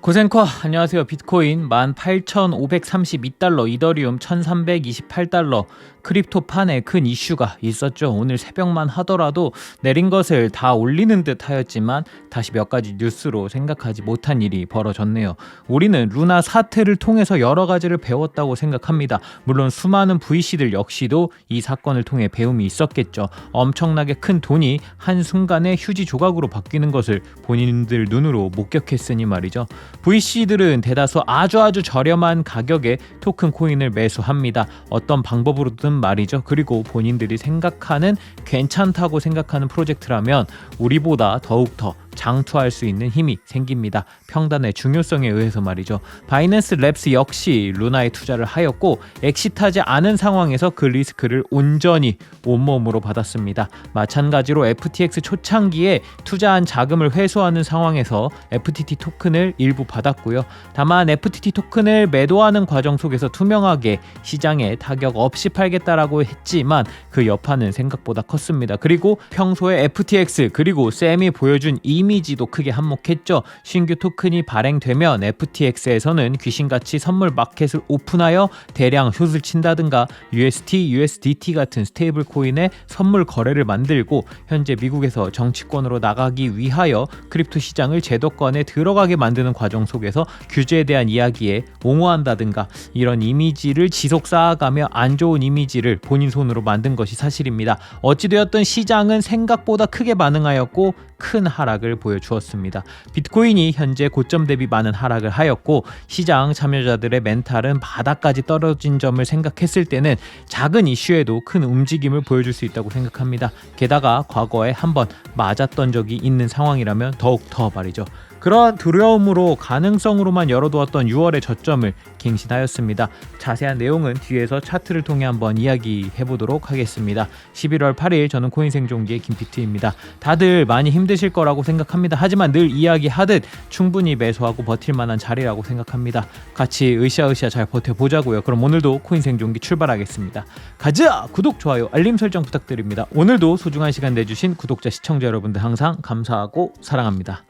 고생커 안녕하세요. 비트코인 18,532달러, 이더리움 1,328달러, 크립토판에 큰 이슈가 있었죠. 오늘 새벽만 하더라도 내린 것을 다 올리는 듯 하였지만 다시 몇 가지 뉴스로 생각하지 못한 일이 벌어졌네요. 우리는 루나 사태를 통해서 여러 가지를 배웠다고 생각합니다. 물론 수많은 VC들 역시도 이 사건을 통해 배움이 있었겠죠. 엄청나게 큰 돈이 한순간에 휴지 조각으로 바뀌는 것을 본인들 눈으로 목격했으니 말이죠. VC들은 대다수 아주 저렴한 가격에 토큰 코인을 매수합니다. 어떤 방법으로든 말이죠. 그리고 본인들이 생각하는 괜찮다고 생각하는 프로젝트라면 우리보다 더욱더 장투할 수 있는 힘이 생깁니다. 평단의 중요성에 의해서 말이죠. 바이낸스 랩스 역시 루나에 투자를 하였고 엑시트하지 않은 상황에서 그 리스크를 온전히 온몸으로 받았습니다. 마찬가지로 FTX 초창기에 투자한 자금을 회수하는 상황에서 FTT 토큰을 일부 받았고요. 다만 FTT 토큰을 매도하는 과정 속에서 투명하게 시장에 타격 없이 팔겠다라고 했지만 그 여파는 생각보다 컸습니다. 그리고 평소에 FTX 그리고 샘이 보여준 이미지도 크게 한몫했죠. 신규 토큰이 발행되면 FTX에서는 귀신같이 선물 마켓을 오픈하여 대량 숏을 친다든가 UST, USDT 같은 스테이블 코인의 선물 거래를 만들고 현재 미국에서 정치권으로 나가기 위하여 크립토 시장을 제도권에 들어가게 만드는 과정 속에서 규제에 대한 이야기에 옹호한다든가 이런 이미지를 지속 쌓아가며 안 좋은 이미지를 본인 손으로 만든 것이 사실입니다. 어찌되었든 시장은 생각보다 크게 반응하였고 큰 하락을 보여주었습니다. 비트코인이 현재 고점 대비 많은 하락을 하였고 시장 참여자들의 멘탈은 바닥까지 떨어진 점을 생각했을 때는 작은 이슈에도 큰 움직임을 보여줄 수 있다고 생각합니다. 게다가 과거에 한번 맞았던 적이 있는 상황이라면 더욱 더 말이죠. 그러한 두려움으로 가능성으로만 열어두었던 6월의 저점을 갱신하였습니다. 자세한 내용은 뒤에서 차트를 통해 한번 이야기해보도록 하겠습니다. 11월 8일 저는 코인생존기의 김피트입니다. 다들 많이 힘드실 거라고 생각합니다. 하지만 늘 이야기하듯 충분히 매수하고 버틸 만한 자리라고 생각합니다. 같이 으쌰으쌰 잘 버텨보자고요. 그럼 오늘도 코인생존기 출발하겠습니다. 가자! 구독, 좋아요, 알림 설정 부탁드립니다. 오늘도 소중한 시간 내주신 구독자, 시청자 여러분들 항상 감사하고 사랑합니다.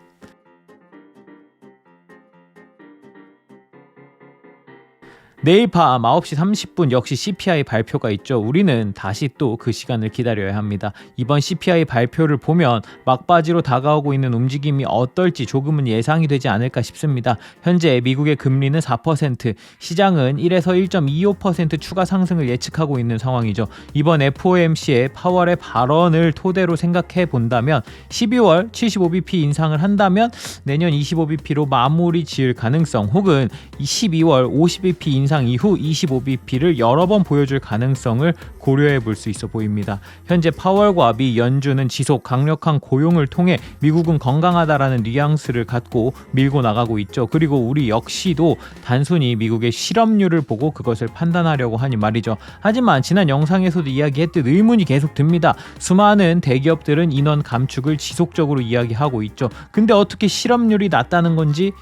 내일 밤 9시 30분 역시 CPI 발표가 있죠. 우리는 다시 또 그 시간을 기다려야 합니다. 이번 CPI 발표를 보면 막바지로 다가오고 있는 움직임이 어떨지 조금은 예상이 되지 않을까 싶습니다. 현재 미국의 금리는 4%, 시장은 1에서 1.25% 추가 상승을 예측하고 있는 상황이죠. 이번 FOMC의 파월의 발언을 토대로 생각해 본다면 12월 75bp 인상을 한다면 내년 25bp로 마무리 지을 가능성, 혹은 12월 50bp 인상 이후 25bp를 여러 번 보여줄 가능성을 고려해 볼 수 있어 보입니다. 현재 파월과 미 연준은 지속 강력한 고용을 통해 미국은 건강하다라는 뉘앙스를 갖고 밀고 나가고 있죠. 그리고 우리 역시도 단순히 미국의 실업률을 보고 그것을 판단하려고 하니 말이죠. 하지만 지난 영상에서도 이야기했듯 의문이 계속 듭니다. 수많은 대기업들은 인원 감축을 지속적으로 이야기하고 있죠. 근데 어떻게 실업률이 낮다는 건지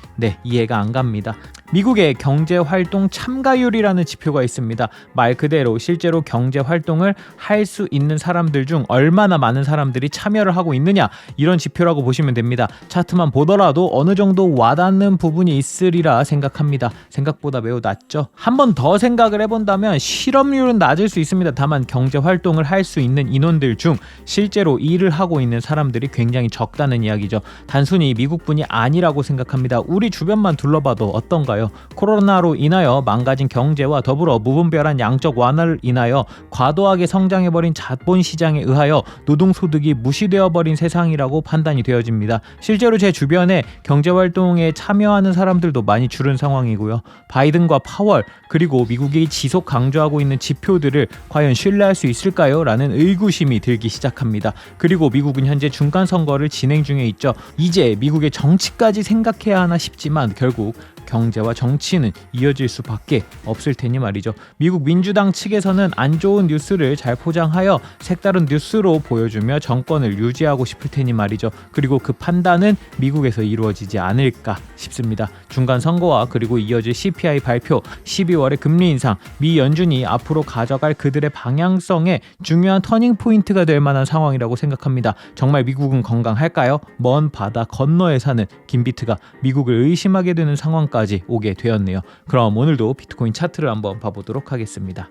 이해가 안 갑니다. 미국의 경제활동 참가율이라는 지표가 있습니다. 말 그대로 실제로 경제활동을 할 수 있는 사람들 중 얼마나 많은 사람들이 참여를 하고 있느냐, 이런 지표라고 보시면 됩니다. 차트만 보더라도 어느 정도 와닿는 부분이 있으리라 생각합니다. 생각보다 매우 낮죠. 한 번 더 생각을 해본다면 실업률은 낮을 수 있습니다. 다만 경제활동을 할 수 있는 인원들 중 실제로 일을 하고 있는 사람들이 굉장히 적다는 이야기죠. 단순히 미국뿐이 아니라고 생각합니다. 우리 주변만 둘러봐도 어떤가요? 코로나로 인하여 망가진 경제와 더불어 무분별한 양적 완화를 인하여 과도하게 성장해버린 자본시장에 의하여 노동소득이 무시되어버린 세상이라고 판단이 되어집니다. 실제로 제 주변에 경제활동에 참여하는 사람들도 많이 줄은 상황이고요. 바이든과 파월, 그리고 미국이 지속 강조하고 있는 지표들을 과연 신뢰할 수 있을까요? 라는 의구심이 들기 시작합니다. 그리고 미국은 현재 중간선거를 진행 중에 있죠. 이제 미국의 정치까지 생각해야 하나 싶지만 결국 경제와 정치는 이어질 수밖에 없을 테니 말이죠. 미국 민주당 측에서는 안 좋은 뉴스를 잘 포장하여 색다른 뉴스로 보여주며 정권을 유지하고 싶을 테니 말이죠. 그리고 그 판단은 미국에서 이루어지지 않을까 싶습니다. 중간 선거와 그리고 이어질 CPI 발표, 12월의 금리 인상, 미 연준이 앞으로 가져갈 그들의 방향성에 중요한 터닝 포인트가 될 만한 상황이라고 생각합니다. 정말 미국은 건강할까요? 먼 바다 건너에 사는 김비트가 미국을 의심하게 되는 상황까지 오게 되었네요. 그럼 오늘도 비트코인 차트를 한번 봐보도록 하겠습니다.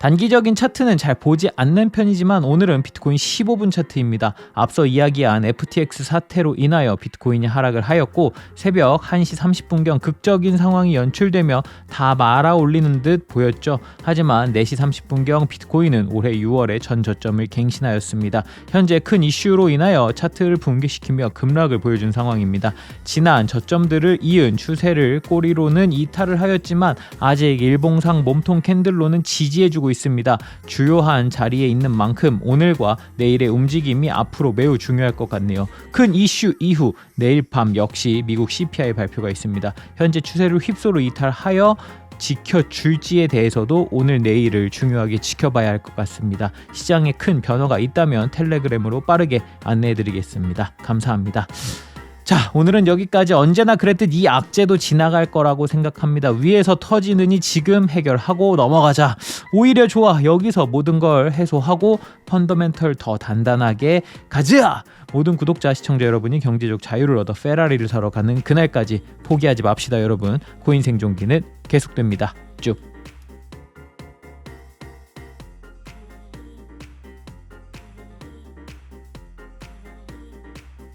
단기적인 차트는 잘 보지 않는 편이지만 오늘은 비트코인 15분 차트입니다. 앞서 이야기한 FTX 사태로 인하여 비트코인이 하락을 하였고 새벽 1시 30분경 극적인 상황이 연출되며 다 말아 올리는 듯 보였죠. 하지만 4시 30분경 비트코인은 올해 6월에 전 저점을 갱신하였습니다. 현재 큰 이슈로 인하여 차트를 붕괴시키며 급락을 보여준 상황입니다. 지난 저점들을 이은 추세를 꼬리로는 이탈을 하였지만 아직 일봉상 몸통 캔들로는 지지해주고 있습니다. 주요한 자리에 있는 만큼 오늘과 내일의 움직임이 앞으로 매우 중요할 것 같네요. 큰 이슈 이후 내일 밤 역시 미국 CPI 발표가 있습니다. 현재 추세를 휩쓸어 이탈하여 지켜줄지에 대해서도 오늘 내일을 중요하게 지켜봐야 할 것 같습니다. 시장에 큰 변화가 있다면 텔레그램으로 빠르게 안내해드리겠습니다. 감사합니다. 자, 오늘은 여기까지. 언제나 그랬듯 이 악재도 지나갈 거라고 생각합니다. 위에서 터지느니 지금 해결하고 넘어가자. 오히려 좋아. 여기서 모든 걸 해소하고 펀더멘털 더 단단하게 가자. 모든 구독자, 시청자 여러분이 경제적 자유를 얻어 페라리를 사러 가는 그날까지 포기하지 맙시다. 여러분, 코인 생존기는 계속됩니다. 쭉.